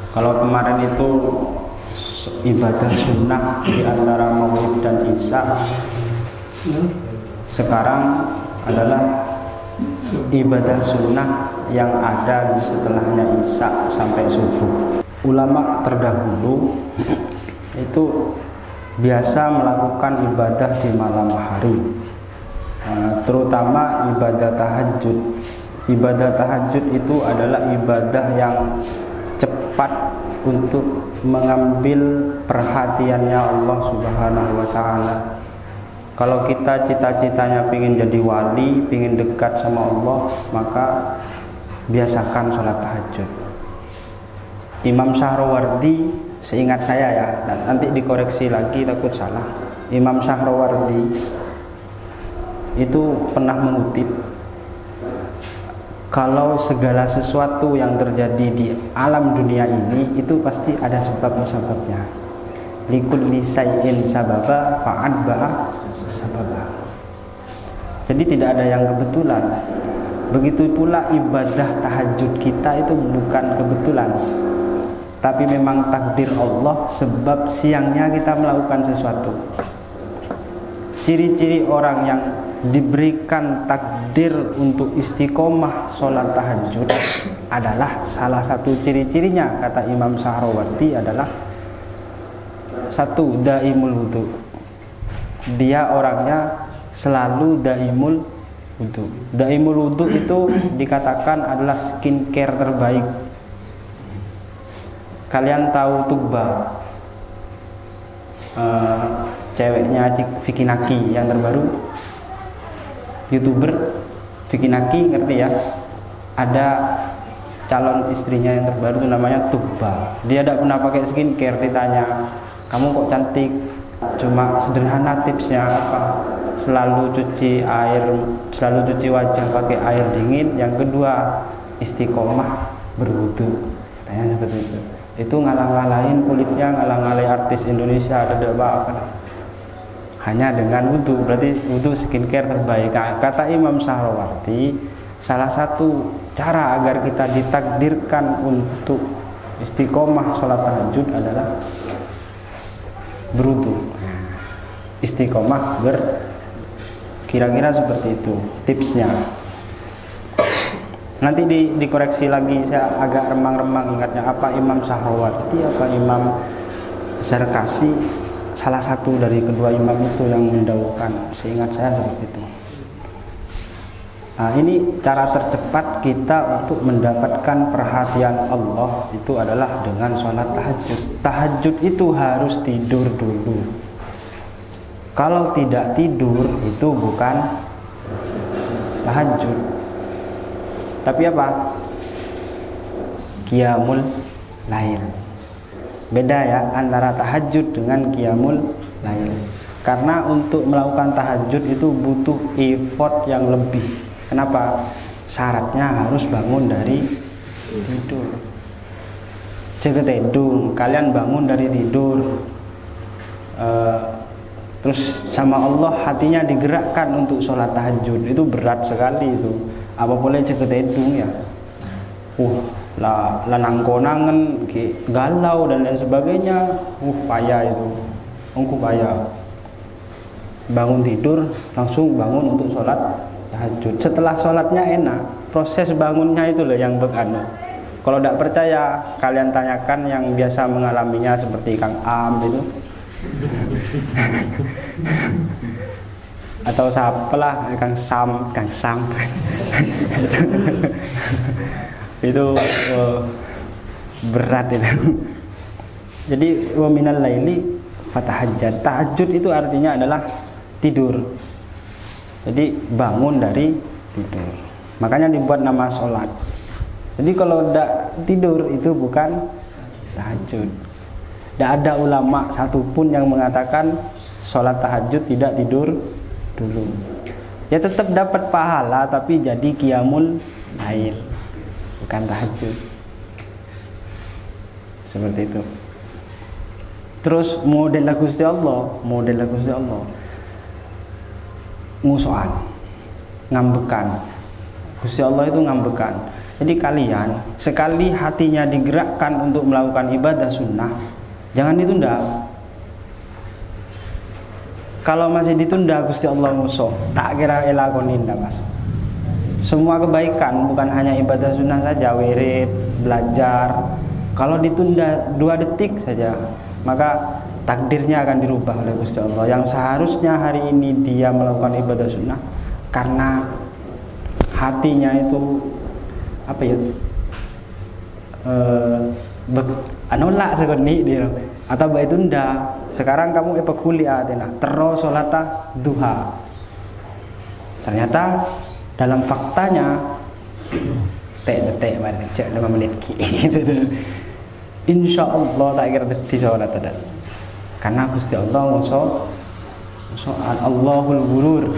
Kalau kemarin itu ibadah sunnah di antara Maulid dan Isya, sekarang adalah ibadah sunnah yang ada di setelahnya Isya sampai subuh. Ulama terdahulu itu biasa melakukan ibadah di malam hari, terutama ibadah tahajud. Ibadah tahajud itu adalah ibadah yang cepat untuk mengambil perhatiannya Allah Subhanahu wa Ta'ala. Kalau kita cita-citanya ingin jadi wali, ingin dekat sama Allah, maka biasakan sholat tahajud. Imam Syahrawardi, seingat saya ya, nanti dikoreksi lagi takut salah. Imam Syahrawardi itu pernah mengutip, kalau segala sesuatu yang terjadi di alam dunia ini itu pasti ada sebab-sebabnya. Likulli syai'in sababa fa'atba'a sababa. Jadi tidak ada yang kebetulan. Begitu pula ibadah tahajud kita itu bukan kebetulan, tapi memang takdir Allah, sebab siangnya kita melakukan sesuatu. Ciri-ciri orang yang diberikan takdir untuk istiqomah sholat tahajud adalah, salah satu ciri-cirinya kata Imam Syahrawardi adalah satu, daimul wudu. Dia orangnya selalu daimul wudu. Daimul wudu itu dikatakan adalah skincare terbaik. Kalian tahu Tuba, ceweknya Vicky Naki yang terbaru, YouTuber Vicky Naki, ngerti ya? Ada calon istrinya yang terbaru namanya Tuba. Dia tidak pernah pakai skincare. Ditanya, kamu kok cantik? Cuma sederhana, tipsnya apa? Selalu cuci air, selalu cuci wajah pakai air dingin. Yang kedua, istiqomah berwudu. Tanya seperti itu. Itu ngalah-ngalahin kulitnya, ngalah-ngalahin artis Indonesia, ada apa? Hanya dengan wudu. Berarti wudu skincare terbaik. Kata Imam Syahrawardi, salah satu cara agar kita ditakdirkan untuk istiqomah sholat tahajud adalah berwudu. Istiqomah kira-kira seperti itu tipsnya. Nanti dikoreksi lagi, saya agak remang-remang ingatnya, apa Imam Syahrawardi apa Imam Zarkasi, salah satu dari kedua imam itu yang mendahulukan, seingat saya seperti itu. Nah, ini cara tercepat kita untuk mendapatkan perhatian Allah itu adalah dengan sholat tahajud. Tahajud itu harus tidur dulu. Kalau tidak tidur itu bukan tahajud, tapi apa? Qiyamul lail. Beda ya antara tahajud dengan qiyamul lail. Karena untuk melakukan tahajud itu butuh effort yang lebih. Kenapa? Syaratnya harus bangun dari tidur. Cegedung, kalian bangun dari tidur, terus sama Allah hatinya digerakkan untuk sholat tahajud, itu berat sekali itu. Apa boleh cegedung ya? Lanang konangan, galau dan lain sebagainya, payah itu, payah. Bangun tidur langsung bangun untuk sholat tahajud. Setelah sholatnya enak, proses bangunnya itu loh yang begana. Kalau tidak percaya, kalian tanyakan yang biasa mengalaminya seperti Kang Am itu, atau siapalah, Kang Sam. Itu berat itu. Jadi wa minal laili fatahajjad. Tahajud itu artinya adalah tidur. Jadi bangun dari tidur. Makanya dibuat nama sholat. Jadi kalau tidak tidur itu bukan tahajud. Tidak ada ulama satupun yang mengatakan sholat tahajud tidak tidur dulu. Ya tetap dapat pahala, tapi jadi qiyamul lail, bukan tahajud. Seperti itu. Terus model Gusti Allah, musuhan, ngambekan. Gusti Allah itu ngambekan. Jadi kalian sekali hatinya digerakkan untuk melakukan ibadah sunnah, jangan ditunda. Kalau masih ditunda, Gusti Allah musuh tak kira elakonin dah mas. Semua kebaikan bukan hanya ibadah sunnah saja, wirid, belajar. Kalau ditunda 2 detik saja, maka takdirnya akan dirubah oleh Gusti Allah. Yang seharusnya hari ini dia melakukan ibadah sunnah, karena hatinya itu apa ya, nolak sekali dia, atau baik tunda. Sekarang kamu kuliah terus sholat duha. Ternyata dalam faktanya detik mari cek 5 menit gitu. Insya Allah tak kira detik sholat ada. Karena Gusti Allah soal Allahul Ghurur.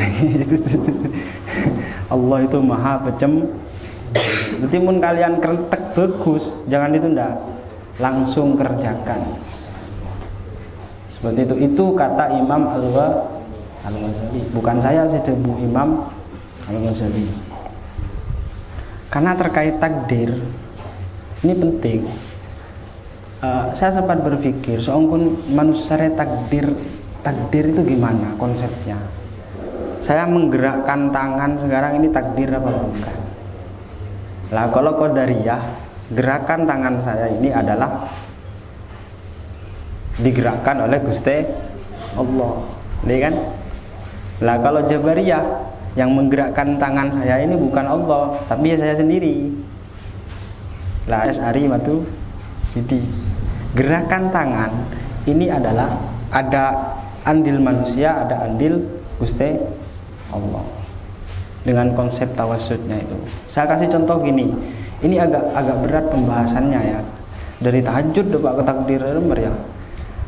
Allah itu maha pecem. Berarti mun kalian kerentek bagus, jangan ditunda, langsung kerjakan. Seperti itu. Itu kata Imam Al-Ghazali. Bukan saya sih, Bu Imam Al-Ghazali. Karena terkait takdir ini penting. Saya sempat berpikir, seongkun manusia takdir itu gimana konsepnya? Saya menggerakkan tangan sekarang, ini takdir apa bukan? Lah kalau qadariyah, gerakan tangan saya ini adalah digerakkan oleh Gusti Allah, ya kan? Lah kalau Jabariyah, yang menggerakkan tangan saya ini bukan Allah, tapi saya sendiri. Lah Asy'ari matu jadi gerakan tangan ini adalah ada andil manusia, ada andil Gusti Allah. Dengan konsep tawassutnya itu. Saya kasih contoh gini. Ini agak berat pembahasannya ya. Dari tahajud Pak ke takdir ya.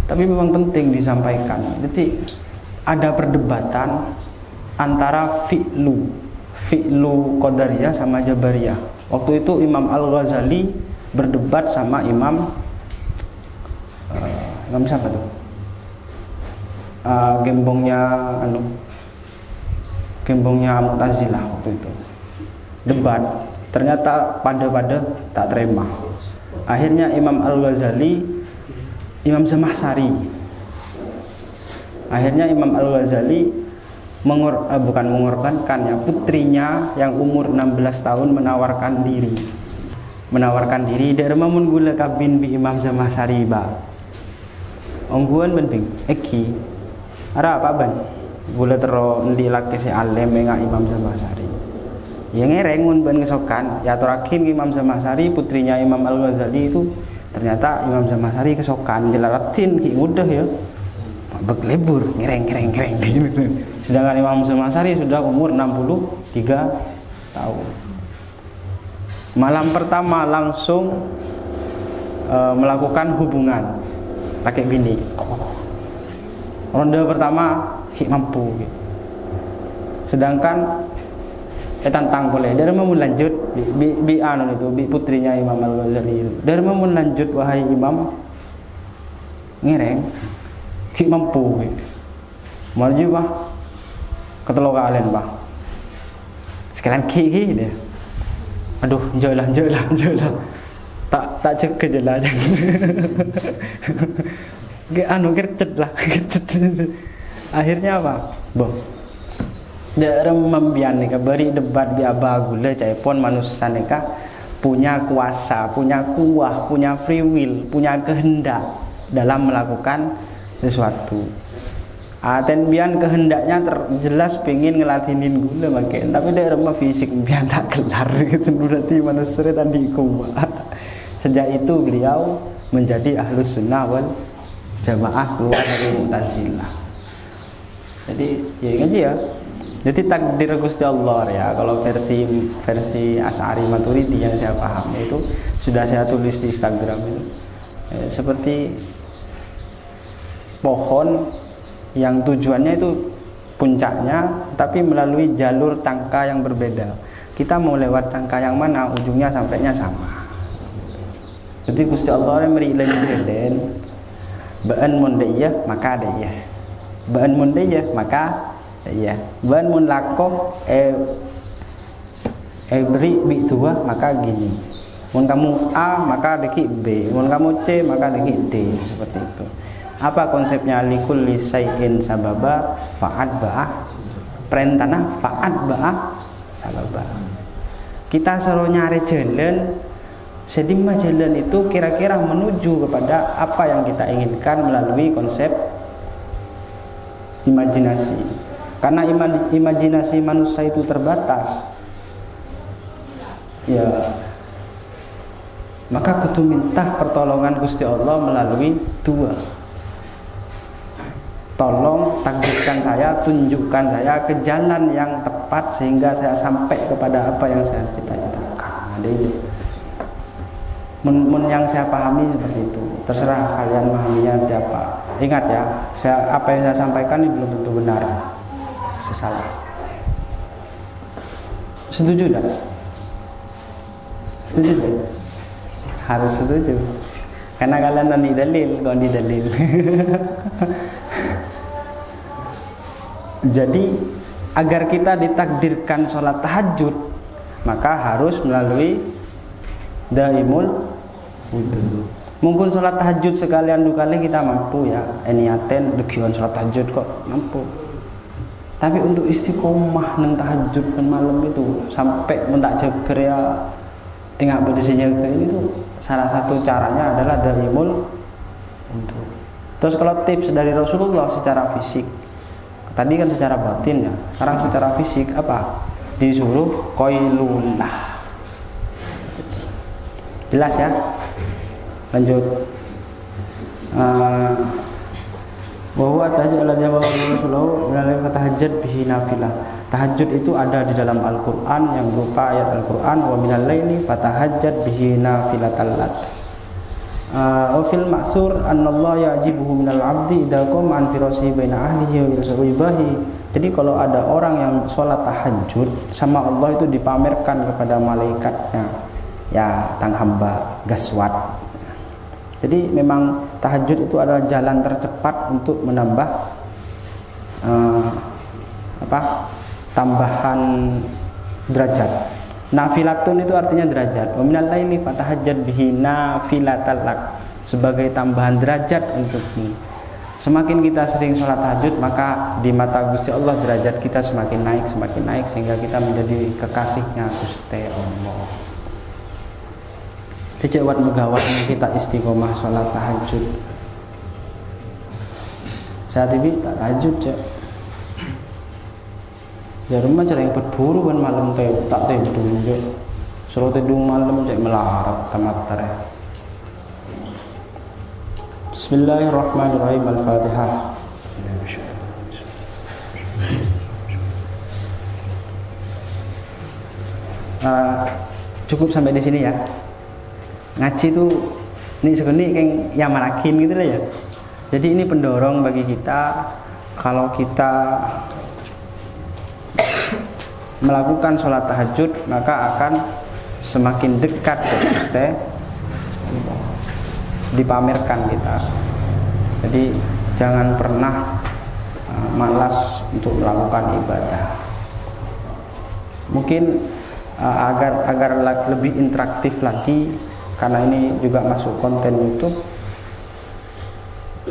Tapi memang penting disampaikan. Jadi ada perdebatan antara fi'lu qadariyah sama jabariyah. Waktu itu Imam Al-Ghazali berdebat sama Imam siapa tuh? Gembongnya Mu'tazilah waktu itu. Debat, ternyata pada tak terima. Akhirnya Imam Al-Ghazali, Imam Zamakhsyari. Akhirnya Imam Al-Ghazali bukan mengorbankan ya, putrinya yang umur 16 tahun menawarkan diri dari mamun gula kabin bi Imam Zamakhsyari ba. Ongguan penting eki ara apa ban gula tero ndi laki si alim enggak Imam Zamakhsyari ya ngerengun ban kesokan ya terakhir Imam Zamakhsyari putrinya Imam Al-Ghazali itu ternyata Imam Zamakhsyari kesokan jelaratin ki mudah ya beglebur ngereng gitu. Sedangkan Imam Zamakhsyari sudah umur 63 tahun. Malam pertama langsung melakukan hubungan pakai bini. Ronde pertama mampu gitu. Sedangkan tantang boleh dari mau lanjut bi putrinya Imam Al-Ghazali itu. Dari mau lanjut wahai Imam ngereng mampu gitu. Maju bah ketelo kalian bah sekalian dia aduh jolah tak cek jelas gercet lah akhirnya apa boh dalam membian nika beri debat bi abagula caipon manusia nika punya kuasa, punya kuah, punya free will, punya kehendak dalam melakukan sesuatu. Dan bian kehendaknya terjelas pengen ngelatinin gula makin, tapi dari rumah fisik bian tak kelar gitu berarti manusia tadi kuat. Sejak itu beliau menjadi ahlus sunnah wal jamaah keluar dari Mu'tazilah. Jadi ya ngaji ya. Jadi takdir Gusti Allah ya. Kalau versi Asy'ari Maturidi yang saya paham itu sudah saya tulis di Instagram itu seperti pohon yang tujuannya itu puncaknya tapi melalui jalur tangka yang berbeda. Kita mau lewat tangka yang mana ujungnya sampainya sama. Jadi Gusti Allah yang beri ilmu ba'an mundiyah maka daya. Ba'an mundiyah maka daya. Ba'an mun lakoh beri B 2 maka gini. Mun kamu A maka deki B, mun kamu C maka deki D, seperti itu. Apa konsepnya likulli syai'in sababa fa'ad ba'ah perintahna fa'ad ba'ah sababa. Kita suruh nyari jalan, sedima jalan itu kira-kira menuju kepada apa yang kita inginkan melalui konsep imajinasi. Karena imajinasi manusia itu terbatas, ya maka kudu minta pertolongan Gusti Allah melalui dua. Tolong takdirkan saya, tunjukkan saya ke jalan yang tepat sehingga saya sampai kepada apa yang saya cita-citakan. Jadi yang saya pahami seperti itu. Terserah kalian memahaminya apa. Ingat ya, apa yang saya sampaikan ini belum tentu benar. Saya salah. Setuju tak? Setuju tak? Harus setuju. Karena kalian nanti dalil, kalau di dalil. Jadi agar kita ditakdirkan sholat tahajud, maka harus melalui daimul wudu. Mungkin sholat tahajud sekalian dua kali kita mampu ya, niaten dekian sholat tahajud kok mampu. Tapi untuk istiqomah neng tahajud dan malam itu sampai mentak jeger ya, ingat berdisinya ini tuh salah satu caranya adalah daimul wudu. Terus kalau tips dari Rasulullah secara fisik, tadi kan secara batin ya, sekarang secara fisik apa? Disuruh qailullah. Jelas ya? Lanjut. Bahwa tahajud adalah jawab Rasulullah melalui tahajud bihi nafilah. Tahajud itu ada di dalam Al-Qur'an yang berupa ayat Al-Qur'an wa minal laili fatahajjad bihi nafilatan lak. Wa fil ma'sur annallaha yajibuhu minal 'abdi idza qama an firasihi baina ahlihi wa yubahi. Jadi kalau ada orang yang sholat tahajud sama Allah itu dipamerkan kepada malaikatnya, ya tang hamba gaswat. Jadi memang tahajud itu adalah jalan tercepat untuk menambah tambahan derajat. Nafilatun itu artinya derajat. Wa minal laili fatahajjad bihi nafilatan lak, sebagai tambahan derajat untukmu. Semakin kita sering sholat tahajud, maka di mata Gusti Allah derajat kita semakin naik sehingga kita menjadi kekasihnya Gusti Allah. Dijawab megawatnya kita istiqomah sholat tahajud. Saat ini tak tahajud cek. Jarumah cara yang berburu kan malam tak tidur cek. Suruh tidur malam cek melarat tamat tare. Bismillahirrahmanirrahim. Al-Fatihah. Cukup sampai di sini ya. Ngaji tuh ini segini kayak yamarakin gitu lah ya. Jadi ini pendorong bagi kita, kalau kita melakukan sholat tahajud maka akan semakin dekat ke Gusti, dipamerkan kita. Jadi jangan pernah malas untuk melakukan ibadah. Mungkin agar lebih interaktif lagi, karena ini juga masuk konten YouTube,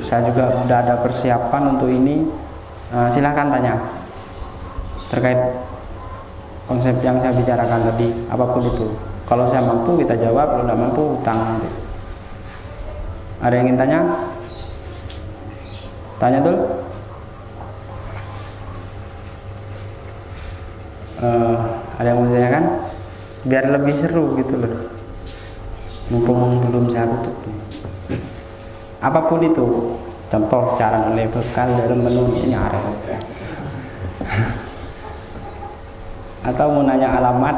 saya juga sudah ada persiapan untuk ini. Silahkan tanya terkait konsep yang saya bicarakan tadi, apapun itu. Kalau saya mampu kita jawab, kalau tidak mampu utang nanti. Ada yang ingin tanya? Tanya dulu. Ada yang mau ditanyakan? Biar lebih seru gitu loh. Mumpung belum saya tutup. Apapun itu, contoh cara nilai bekal dalam menu nyari, atau mau nanya alamat.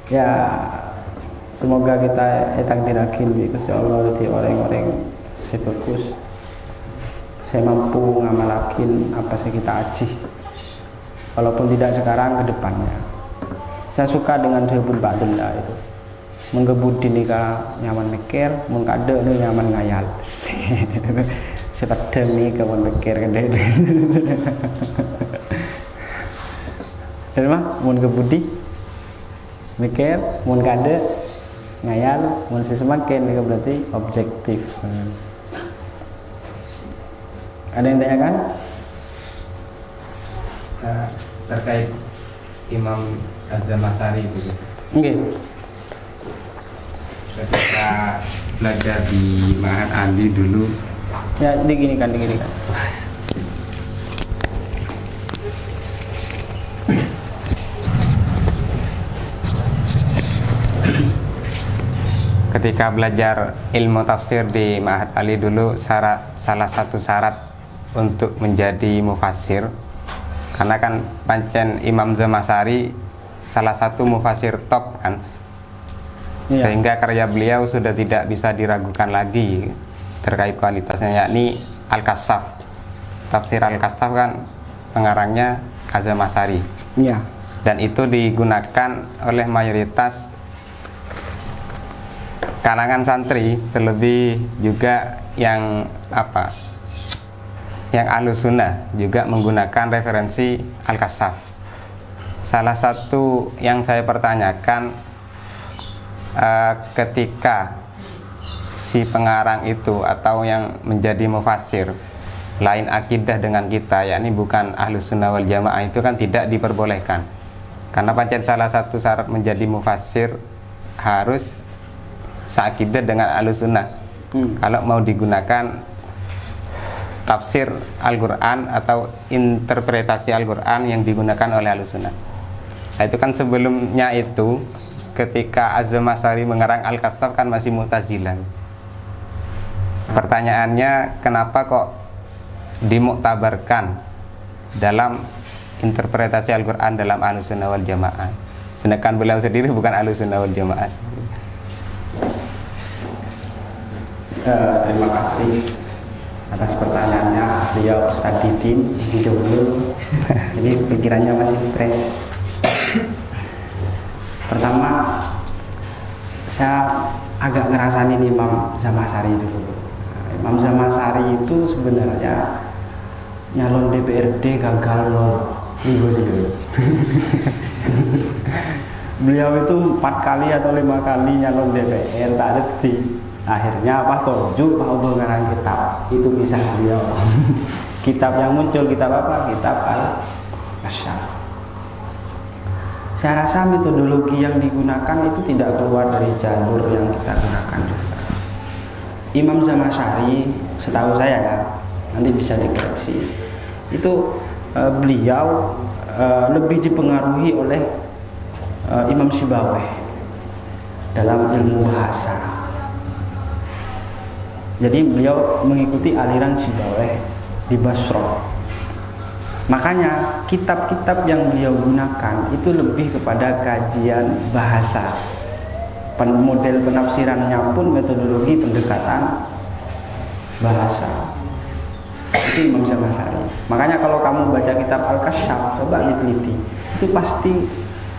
Ya, semoga kita takdirakin Gusti Allah di orang-orang sebagus saya mampu ngamalakin apa sih kita aji, walaupun tidak sekarang, ke depannya. Saya suka dengan debut badela itu, menggebudi nikah nyaman mikir, mengkade nih nyaman ngayal. Sepat demi kawan mikir gede. Dari mah mun kebudi mikir, mun kade ngayal, mun semakin itu berarti objektif. Ada yang tanyakan? Terkait Imam Az-Zamasari itu. Oke. Ketika belajar di Ma'had Ali dulu, Ya, diginikan. ketika belajar ilmu tafsir di Ma'had Ali dulu, salah satu syarat untuk menjadi mufassir, karena kan pancen Imam Zamasari salah satu mufassir top kan, Iya. sehingga karya beliau sudah tidak bisa diragukan lagi terkait kualitasnya, yakni Al-Kasyaf. Tafsir Al-Kasyaf kan pengarangnya Az-Zamasari, Iya. dan itu digunakan oleh mayoritas kalangan santri, terlebih juga yang Ahlus Sunnah juga menggunakan referensi Al-Kasyaf. Salah satu yang saya pertanyakan, ketika si pengarang itu atau yang menjadi mufassir lain akidah dengan kita, yakni bukan Ahlus Sunnah wal Jamaah, itu kan tidak diperbolehkan, karena pancen salah satu syarat menjadi mufassir harus seakidah dengan Ahlus Sunnah. Kalau mau digunakan tafsir Al-Quran atau interpretasi Al-Quran yang digunakan oleh Ahlus Sunnah. Nah, itu kan sebelumnya itu ketika Az-Zamasari mengarang Al-Kasyaf kan masih Mu'tazilah. Pertanyaannya, kenapa kok dimuktabarkan dalam interpretasi Al-Quran dalam Ahlus Sunnah wal Jamaah, sedangkan beliau sendiri bukan Ahlus Sunnah wal Jamaah? Terima kasih atas pertanyaannya beliau Ustadz Didin dulu. Jadi pikirannya masih fresh. Pertama, saya agak ngerasain Imam Zamasari dulu. Imam Zamasari itu sebenarnya nyalon DPRD gagal loh. Beliau itu 4 kali atau 5 kali nyalon DPR, tak ada. Akhirnya toju Pak Ubul ngarang kitab, itu kisah beliau. Kitab yang muncul, kitab apa? Kitab Al-Kasyaf. Saya rasa metodologi yang digunakan itu tidak keluar dari jalur yang kita gunakan juga. Imam Zamasari, setahu saya ya, nanti bisa dikoreksi, itu beliau lebih dipengaruhi oleh Imam Sibawayh dalam ilmu bahasa. Jadi beliau mengikuti aliran Sibawayh di Basra. Makanya kitab-kitab yang beliau gunakan itu lebih kepada kajian bahasa. Model penafsirannya pun metodologi pendekatan bahasa. Itu Imam Zamasari. Makanya kalau kamu baca kitab Al-Kasyaf, coba diteliti. Itu pasti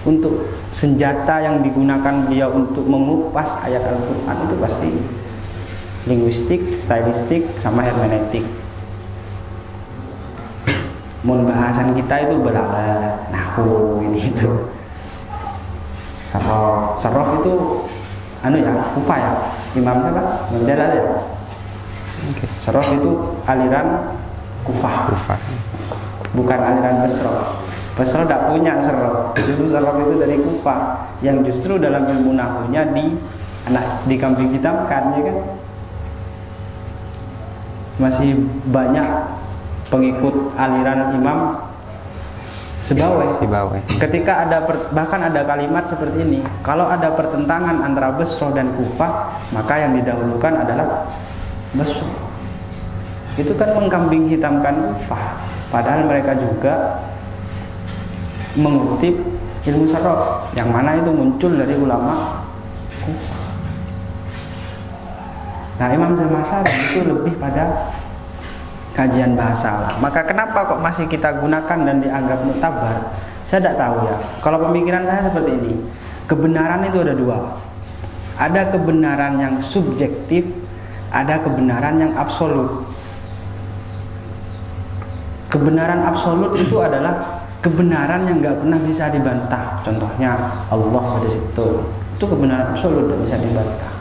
untuk senjata yang digunakan beliau untuk mengupas ayat Al-Quran itu pasti linguistik, stylistik, sama hermeneutik. Mun bahasan kita itu belaga, nahwu ini itu. Saraf itu Kufah ya. Imam siapa? Imam Jalal ya. Okay. Saraf itu aliran Kufah. Bukan aliran Basra. Basra tidak punya saraf. Justru saraf itu dari Kufah, yang justru dalam ilmu nahwunya dikambing hitamkan, ya kan? Masih banyak pengikut aliran Imam Sibawayh. Ketika bahkan ada kalimat seperti ini, kalau ada pertentangan antara Basra dan Kufah, maka yang didahulukan adalah Basra. Itu kan mengkambing hitamkan Kufah, padahal mereka juga mengutip ilmu saraf, yang mana itu muncul dari ulama Kufah. Nah, Imam Zamasari itu lebih pada kajian bahasa. Maka kenapa kok masih kita gunakan dan dianggap muktabar? Saya tidak tahu ya. Kalau pemikiran saya seperti ini, kebenaran itu ada dua. Ada kebenaran yang subjektif, ada kebenaran yang absolut. Kebenaran absolut itu adalah kebenaran yang nggak pernah bisa dibantah. Contohnya Allah pada situ, itu kebenaran absolut, tidak bisa dibantah.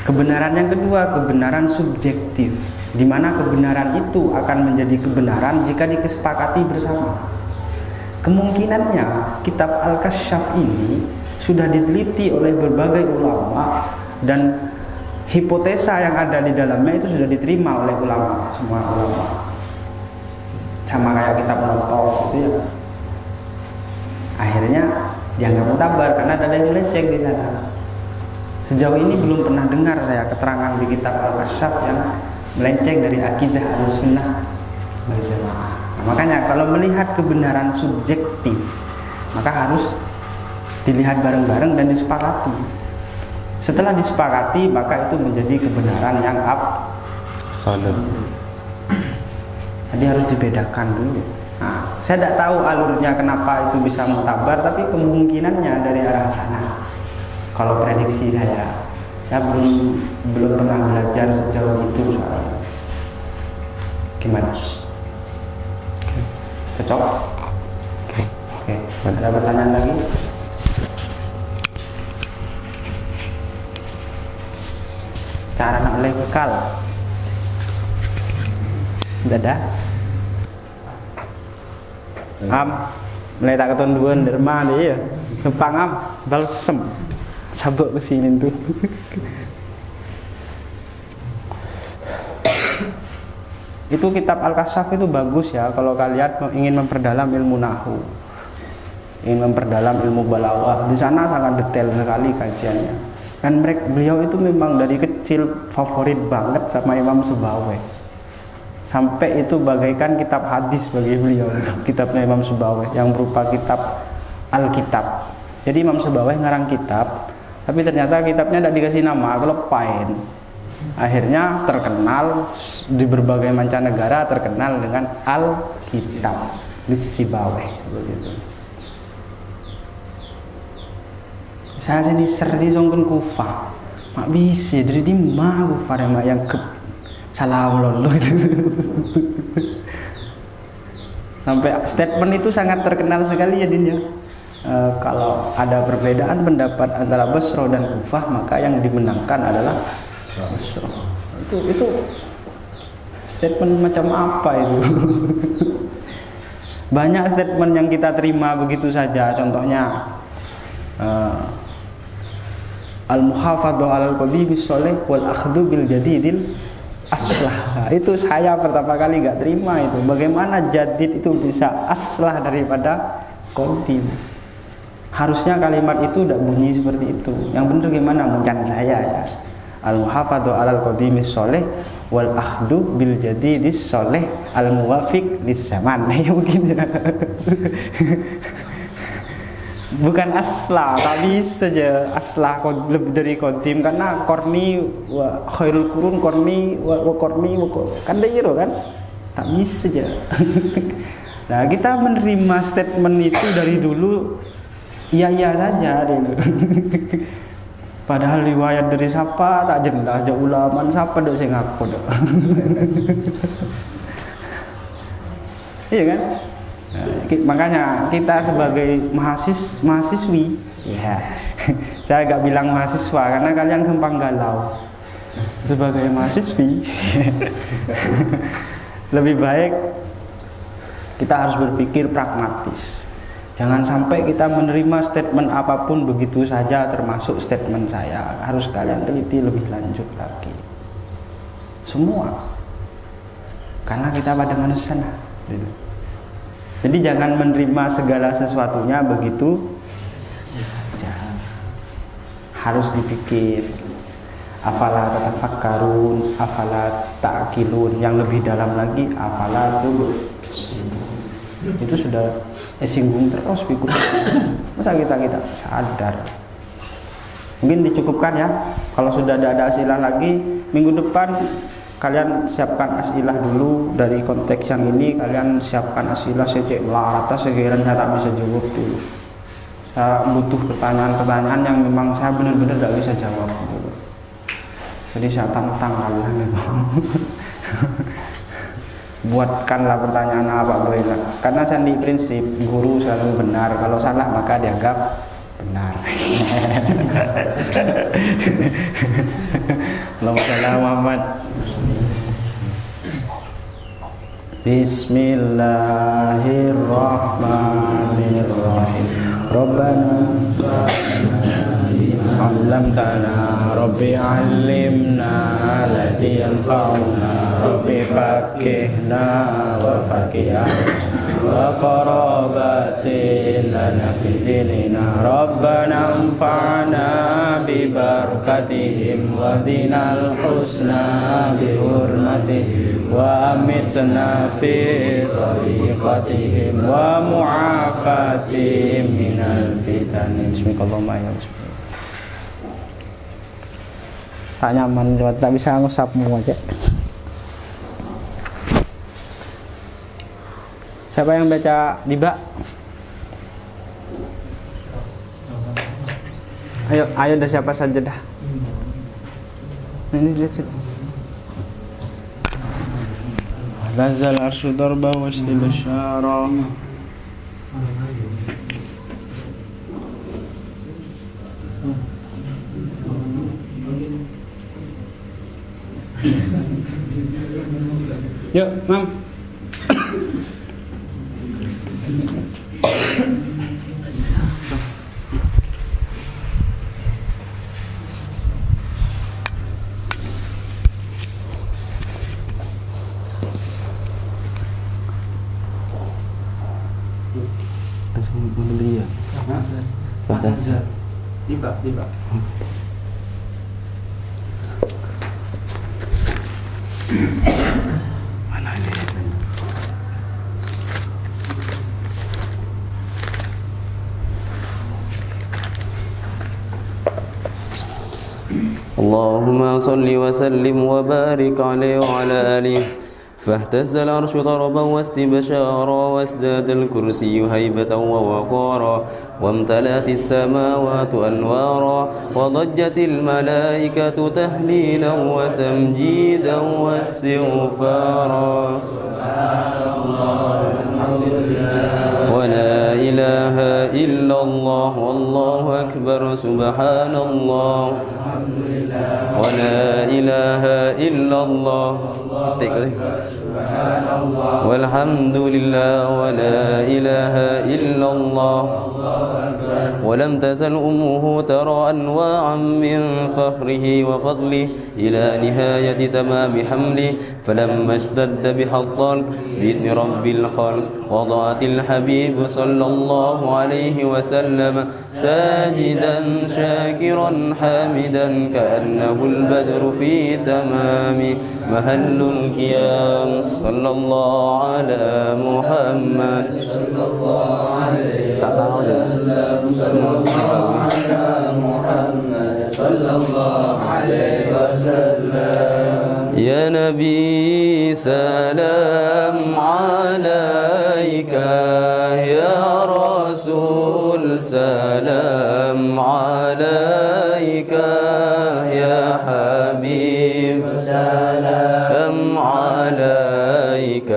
Kebenaran yang kedua, kebenaran subjektif, di mana kebenaran itu akan menjadi kebenaran jika disepakati bersama. Kemungkinannya kitab Al-Kasyaf ini sudah diteliti oleh berbagai ulama dan hipotesa yang ada di dalamnya itu sudah diterima oleh ulama, semua ulama. Sama kayak kitab Noto gitu ya. Akhirnya jangan mutabar karena ada yang melenceng di sana. Sejauh ini belum pernah dengar saya keterangan di kitab Al-Kasyaf yang melenceng dari akidah Ahlussunnah wal Jamaah. Nah, makanya kalau melihat kebenaran subjektif, maka harus dilihat bareng-bareng dan disepakati. Setelah disepakati, maka itu menjadi kebenaran yang absolut. Jadi harus dibedakan dulu. Nah, saya tidak tahu alurnya kenapa itu bisa mutabar, tapi kemungkinannya dari arah sana. Kalau prediksi saya belum pernah belajar sejauh itu soalnya. Gimana? Cocok? Oke. Ada pertanyaan lagi? Cara nak lekal? Tidak ada. Mulai tak keton dua derma dia ya. Kepang balsem. Sabuk ke sini tuh. Itu kitab Al-Kasyaf itu bagus ya kalau kalian ingin memperdalam ilmu nahwu, ingin memperdalam ilmu balaghah. Di sana sangat detail sekali kajiannya. Kan beliau itu memang dari kecil favorit banget sama Imam Subawai. Sampai itu bagaikan kitab hadis bagi beliau itu, kitabnya Imam Subawai yang berupa kitab Al-Kitab. Jadi Imam Subawai ngarang kitab, tapi ternyata kitabnya tidak dikasih nama, kelepain. Akhirnya terkenal di berbagai mancanegara, terkenal dengan Al-Kitab Lis-Sibawai begitu. Saya sini seri songken Kufah, mak bisa dari di mana Kufah yang ke salah lolo itu. Sampai statement itu sangat terkenal sekali ya Din ya. Kalau ada perbedaan pendapat antara Basra dan Kufah, maka yang dimenangkan adalah Basra. Itu statement macam apa itu? Banyak statement yang kita terima begitu saja. Contohnya al-muhafadzah 'alal qadimis sholih wal akhdhu bil jadidil aslah. Itu saya pertama kali nggak terima itu. Bagaimana jadid itu bisa aslah daripada qadim? Harusnya kalimat itu tidak bunyi seperti itu. Yang benar gimana? Mungkin saya ya. Al-muhafadzah 'alal qadimis sholih wal akhdhu bil jadidis sholih al muwafiq lis zaman. Ya mungkin ya. Bukan aslah, tapi saja aslah lebih dari qadim karena korni wa khairul qurun korni wa korni kan dairo kan? Tak bisa saja. Nah, kita menerima statement itu dari dulu iya saja dulu. Padahal riwayat dari siapa tak jelas, aja ulama siapa dok saya ngaku dok. Iya kan? Nah, makanya kita sebagai mahasiswi, ya, saya agak bilang mahasiswa karena kalian gampang galau. Sebagai mahasiswi, lebih baik kita harus berpikir pragmatis. Jangan sampai kita menerima statement apapun begitu saja, termasuk statement saya. Harus kalian teliti lebih lanjut lagi. Semua, karena kita pada manusia. Jadi jangan menerima segala sesuatunya begitu saja. Harus dipikir. Afala tatafakkarun, afala ta'qilun. Yang lebih dalam lagi, afala tuh. Itu sudah singgung terus pikir. Masa kita sadar. Mungkin dicukupkan ya. Kalau sudah ada asilah lagi, minggu depan kalian siapkan asilah dulu. Dari konteks yang ini kalian siapkan asilah. Saya cek melata sekiranya saya tak bisa jawab dulu. Saya butuh pertanyaan-pertanyaan yang memang saya benar-benar tidak bisa jawab dulu. Jadi saya tantang kalian gitu. buatkanlah pertanyaan apa boleh. Karena Sandi prinsip guru selalu benar, kalau salah maka dianggap benar. Allahumma shalli ala Muhammad. Bismillahirrahmanirrahim. Rabbana 'allamtana Rabbi 'allimna allati yanfa'una Rabbi faqqihna wa faqihna wa qarabatin lana fi dinina Rabbana anfa'na bi barakatihim wa dinal husna bi hurmatihim wa amitna fi tariqatihim wa mu'afatihim minal fitani. Bismillahirrahmanirrahim. Tak nyaman, tak bisa ngusapmu aja. Siapa yang baca Diba? Ayo dah, siapa saja dah. Ini lihat. Nazal arsyu darba wa istibsyara. Yuk, Mam. Langsung membeli ya. Fahtaza. Diba. Mana ini? اللهم صل وسلم وبارك عليه وعلى آله فاهتز العرش طربا واستبشارا وازداد الكرسي هيبة ووقارا وامتلأت السماوات أنوارا وضجت الملائكة تهليلا وتمجيدا واستغفارا ولا إله إلا الله والله أكبر سبحان الله ولا إله إلا الله والحمد لله ولا إله إلا الله ولم تزل أمه ترى أنواعا من فخره وفضله إلى نهاية تمام حمله فلما اشتد بها الطلق بإذن رب الخلق وضعت الحبيب صلى الله عليه وسلم ساجدا شاكرا حامدا كأنه البدر في تمام مهل القيام صلى الله على محمد صلى الله عليه وسلم صلى الله على محمد صلى الله عليه وسلم يا نبي سلام عليك يا رسول سلام عليك يا حبيب سلام عليك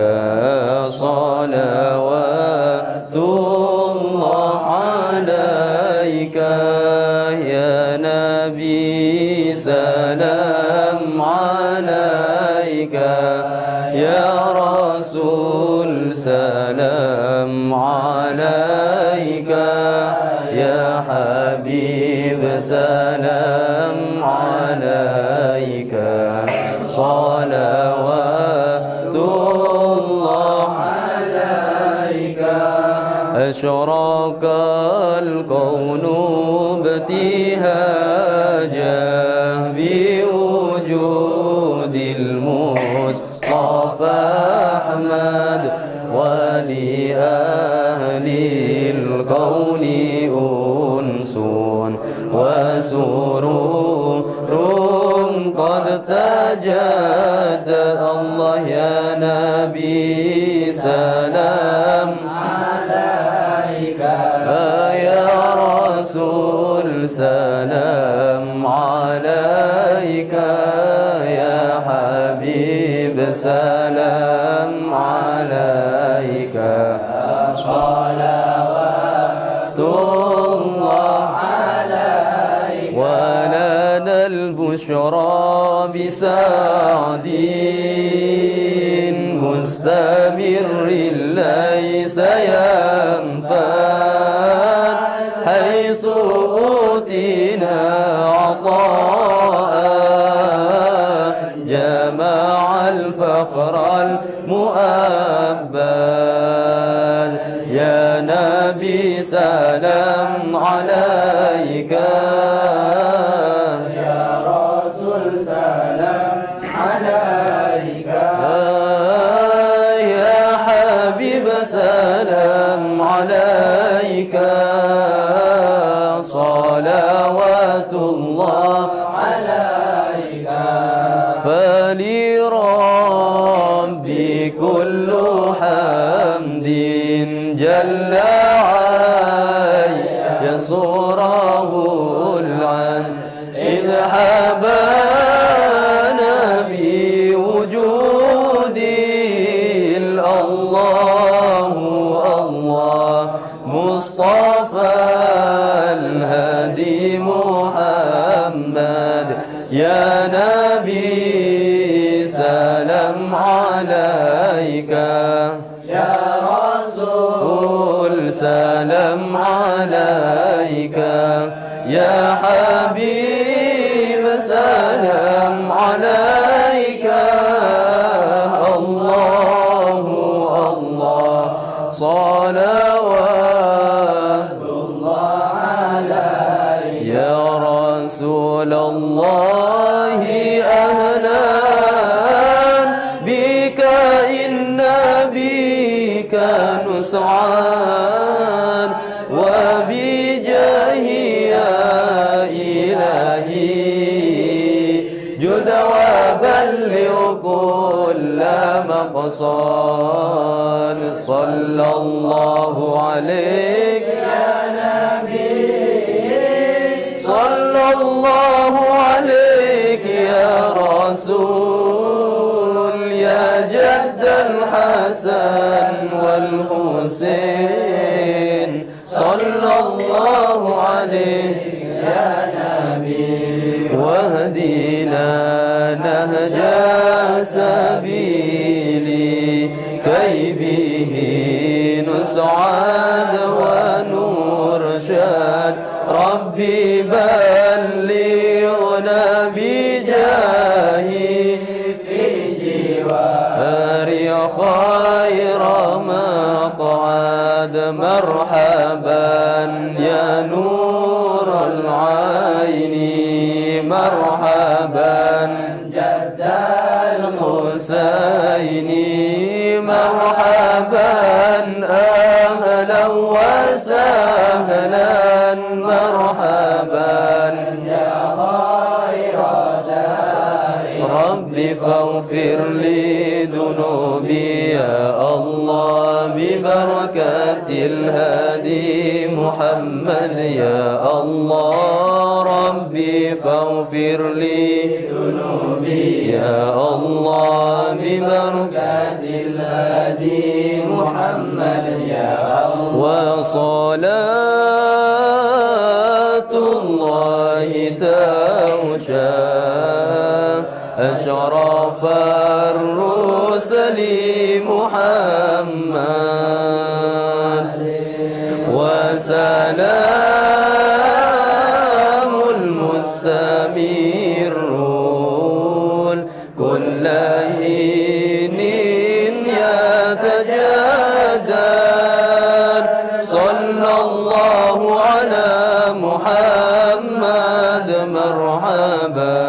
صلوات الله عليك يا نبي سلام عليك يا رسول سلام عليك يا حبيب سلام عليك صلوات الله عليك أشرق الكون ابتهاجا بوجود المصطفى أحمد ولأهل الكون أنس وسرور قد تجدد الله يا نبي سلام عليك يا رسول سلام عليك يا حبيب سلام صلوات الله عليك ولنا البشرى بسعد مستمر ليس ينفد حيث أوتينا عطاء جمع الفخر المؤبد يا نبي سلام عليك يا رسول سلام عليك يا حبيب سلام عليك صلوات الله عليك فلربي كل حمد جل يسوره العن إذ حبانا بوجودي الله الله مصطفى الهادي محمد يا نبي سلام عليك يا رسول سلام عليك يا حبيب سلام عليك الله الله صلوات الله عليك يا رسول الله أهلا بك إن بك نسعان وبجاه يا إلهي جد وبلغ كل مقصد صلى الله عليك يا نبي صلى الله عليك يا رسول يا جد الحسن والحسين صلى الله عليك يا نبي واهدنا نهج سبيلي كي به نسعد ونرشد ربي بلغنا بجاهي في جواري خير مقعد مرحبا يا نور العين مرحبا جد الحسين مرحبا أهلا وسهلا مرحبا يا خير داعي ربي فاغفر لي ذنوبي يا الله ببركة الهادي محمد يا الله ربي فاغفر لي ذنوبي يا الله ببركة الهادي محمد يا الله وصلاة الله تغشى أشرف الرسل محمد وسلام المستمرون كل حين يتجدد صلى الله على محمد مرحبا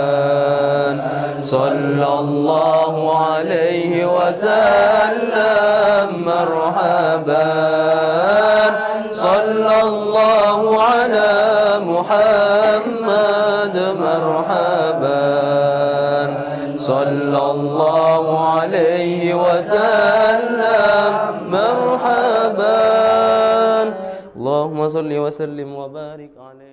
صلى الله عليه وسلم مرحبا صلى الله على محمد مرحبا صلى الله عليه وسلم مرحبا اللهم صل وسلم وبارك عليه